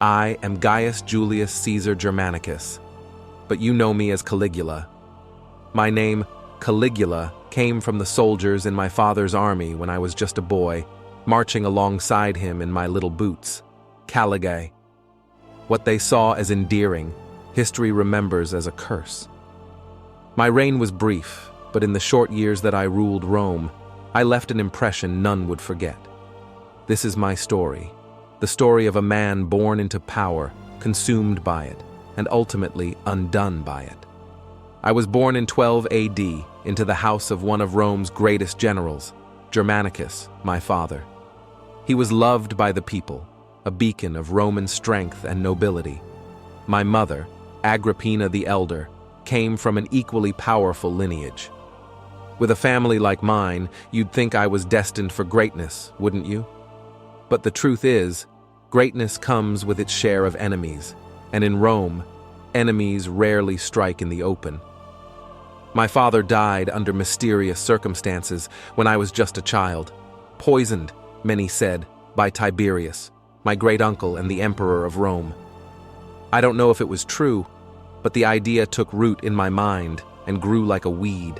I am Gaius Julius Caesar Germanicus, but you know me as Caligula. My name, Caligula, came from the soldiers in my father's army when I was just a boy, marching alongside him in my little boots, Caligulae. What they saw as endearing, history remembers as a curse. My reign was brief, but in the short years that I ruled Rome, I left an impression none would forget. This is my story, the story of a man born into power, consumed by it, and ultimately undone by it. I was born in 12 AD into the house of one of Rome's greatest generals, Germanicus, my father. He was loved by the people, a beacon of Roman strength and nobility. My mother, Agrippina the Elder, came from an equally powerful lineage. With a family like mine, you'd think I was destined for greatness, wouldn't you? But the truth is, greatness comes with its share of enemies, and in Rome, enemies rarely strike in the open. My father died under mysterious circumstances when I was just a child, poisoned, many said, by Tiberius, my great-uncle and the emperor of Rome. I don't know if it was true, but the idea took root in my mind and grew like a weed.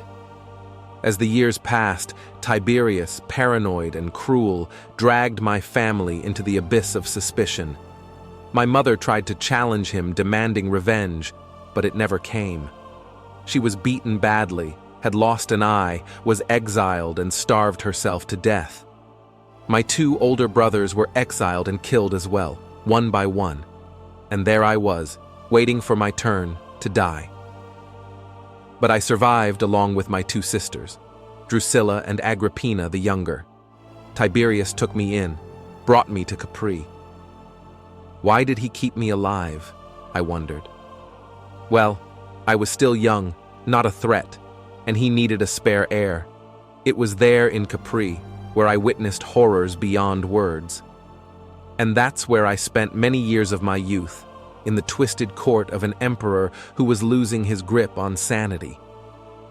As the years passed, Tiberius, paranoid and cruel, dragged my family into the abyss of suspicion. My mother tried to challenge him, demanding revenge, but it never came. She was beaten badly, had lost an eye, was exiled and starved herself to death. My two older brothers were exiled and killed as well, one by one. And there I was, waiting for my turn to die. But I survived along with my two sisters, Drusilla and Agrippina the younger. Tiberius took me in, brought me to Capri. Why did he keep me alive? I wondered. Well, I was still young, not a threat, and he needed a spare heir. It was there in Capri, where I witnessed horrors beyond words. And that's where I spent many years of my youth, in the twisted court of an emperor who was losing his grip on sanity.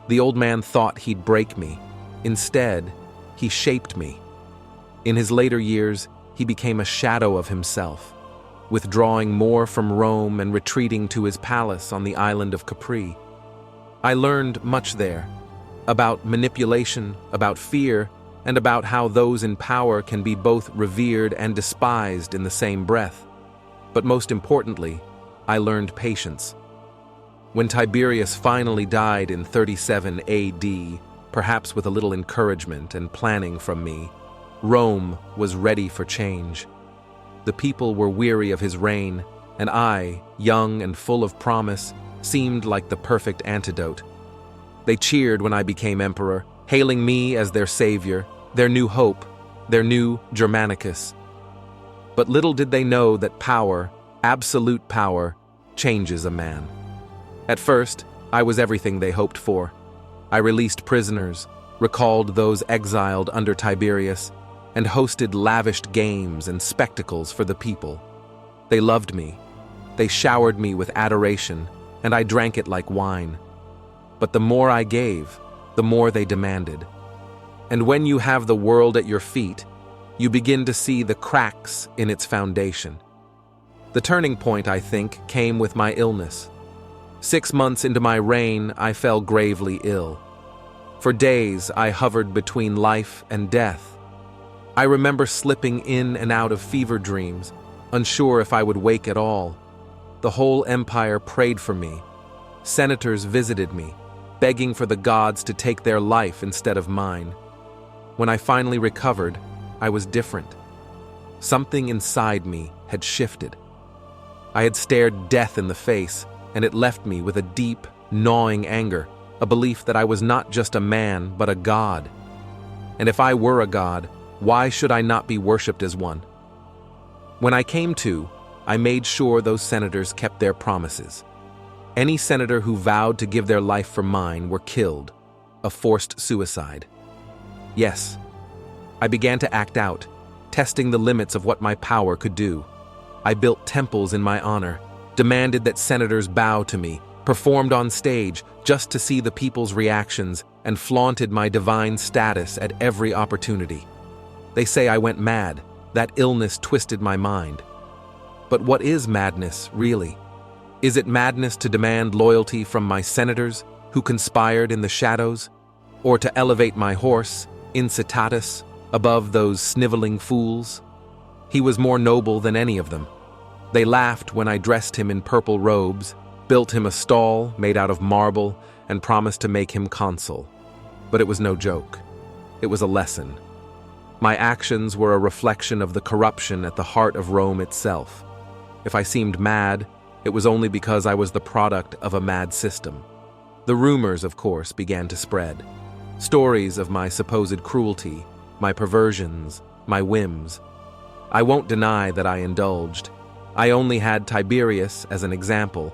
The old man thought he'd break me. Instead, he shaped me. In his later years, he became a shadow of himself, withdrawing more from Rome and retreating to his palace on the island of Capri. I learned much there, about manipulation, about fear, and about how those in power can be both revered and despised in the same breath. But most importantly, I learned patience. When Tiberius finally died in 37 AD, perhaps with a little encouragement and planning from me, Rome was ready for change. The people were weary of his reign, and I, young and full of promise, seemed like the perfect antidote. They cheered when I became emperor, hailing me as their savior, their new hope, their new Germanicus. But little did they know that power, absolute power, changes a man. At first, I was everything they hoped for. I released prisoners, recalled those exiled under Tiberius, and hosted lavished games and spectacles for the people. They loved me. They showered me with adoration, and I drank it like wine. But the more I gave, the more they demanded. And when you have the world at your feet, you begin to see the cracks in its foundation. The turning point, I think, came with my illness. 6 months into my reign, I fell gravely ill. For days, I hovered between life and death. I remember slipping in and out of fever dreams, unsure if I would wake at all. The whole empire prayed for me. Senators visited me, begging for the gods to take their life instead of mine. When I finally recovered, I was different. Something inside me had shifted. I had stared death in the face, and it left me with a deep, gnawing anger, a belief that I was not just a man, but a god. And if I were a god, why should I not be worshipped as one? When I came to, I made sure those senators kept their promises. Any senator who vowed to give their life for mine were killed, a forced suicide. Yes, I began to act out, testing the limits of what my power could do. I built temples in my honor, demanded that senators bow to me, performed on stage just to see the people's reactions, and flaunted my divine status at every opportunity. They say I went mad, that illness twisted my mind. But what is madness, really? Is it madness to demand loyalty from my senators, who conspired in the shadows? Or to elevate my horse, incitatus, above those sniveling fools? He was more noble than any of them. They laughed when I dressed him in purple robes, built him a stall made out of marble, and promised to make him consul. But it was no joke. It was a lesson. My actions were a reflection of the corruption at the heart of Rome itself. If I seemed mad, it was only because I was the product of a mad system. The rumors, of course, began to spread. Stories of my supposed cruelty, my perversions, my whims. I won't deny that I indulged. I only had Tiberius as an example.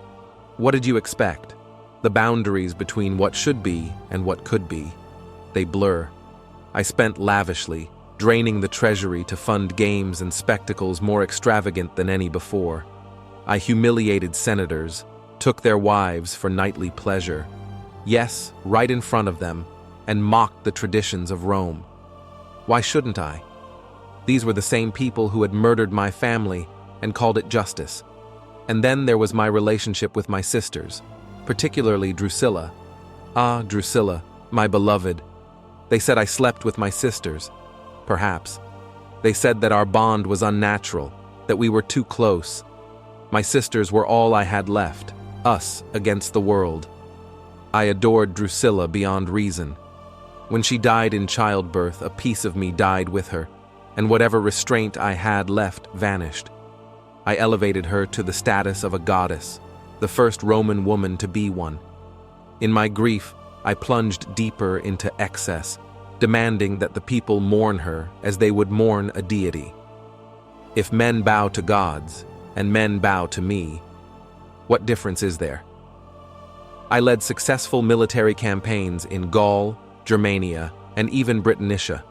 What did you expect? The boundaries between what should be and what could be. They blur. I spent lavishly, draining the treasury to fund games and spectacles more extravagant than any before. I humiliated senators, took their wives for nightly pleasure. Yes, right in front of them, and mocked the traditions of Rome. Why shouldn't I? These were the same people who had murdered my family and called it justice. And then there was my relationship with my sisters, particularly Drusilla. Ah, Drusilla, my beloved. They said I slept with my sisters. Perhaps. They said that our bond was unnatural, that we were too close. My sisters were all I had left, us against the world. I adored Drusilla beyond reason. When she died in childbirth, a piece of me died with her, and whatever restraint I had left vanished. I elevated her to the status of a goddess, the first Roman woman to be one. In my grief, I plunged deeper into excess, demanding that the people mourn her as they would mourn a deity. If men bow to gods, and men bow to me, what difference is there? I led successful military campaigns in Gaul, Germania, and even Britannia.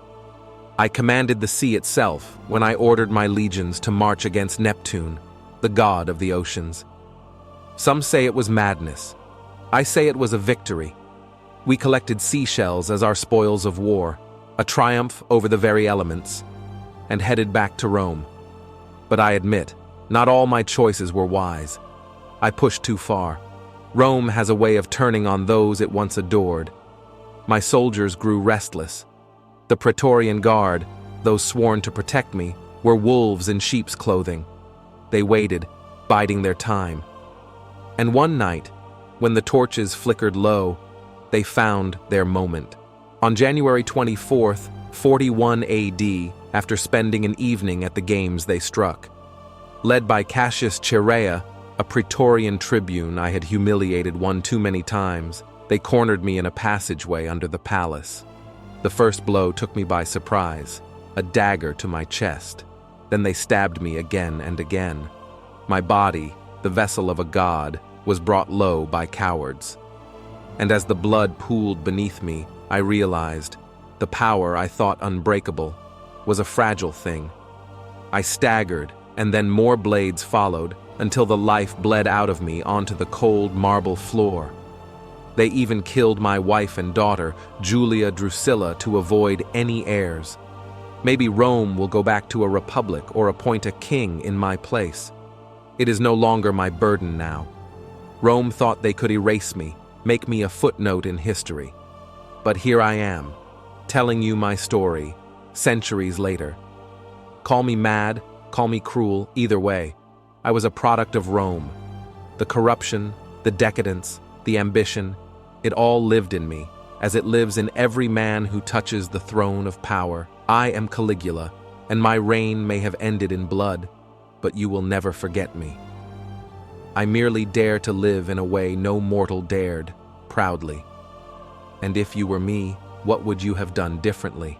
I commanded the sea itself when I ordered my legions to march against Neptune, the god of the oceans. Some say it was madness. I say it was a victory. We collected seashells as our spoils of war, a triumph over the very elements, and headed back to Rome. But I admit, not all my choices were wise. I pushed too far. Rome has a way of turning on those it once adored. My soldiers grew restless. The Praetorian Guard, those sworn to protect me, were wolves in sheep's clothing. They waited, biding their time. And one night, when the torches flickered low, they found their moment. On January 24th, 41 AD, after spending an evening at the games they struck. Led by Cassius Chaerea, a Praetorian tribune I had humiliated one too many times, they cornered me in a passageway under the palace. The first blow took me by surprise, a dagger to my chest. Then they stabbed me again and again. My body, the vessel of a god, was brought low by cowards. And as the blood pooled beneath me, I realized the power I thought unbreakable was a fragile thing. I staggered, and then more blades followed until the life bled out of me onto the cold marble floor. They even killed my wife and daughter, Julia Drusilla, to avoid any heirs. Maybe Rome will go back to a republic or appoint a king in my place. It is no longer my burden now. Rome thought they could erase me, make me a footnote in history. But here I am, telling you my story, centuries later. Call me mad, call me cruel, either way. I was a product of Rome. The corruption, the decadence, the ambition, it all lived in me, as it lives in every man who touches the throne of power. I am Caligula, and my reign may have ended in blood, but you will never forget me. I merely dare to live in a way no mortal dared, proudly. And if you were me, what would you have done differently?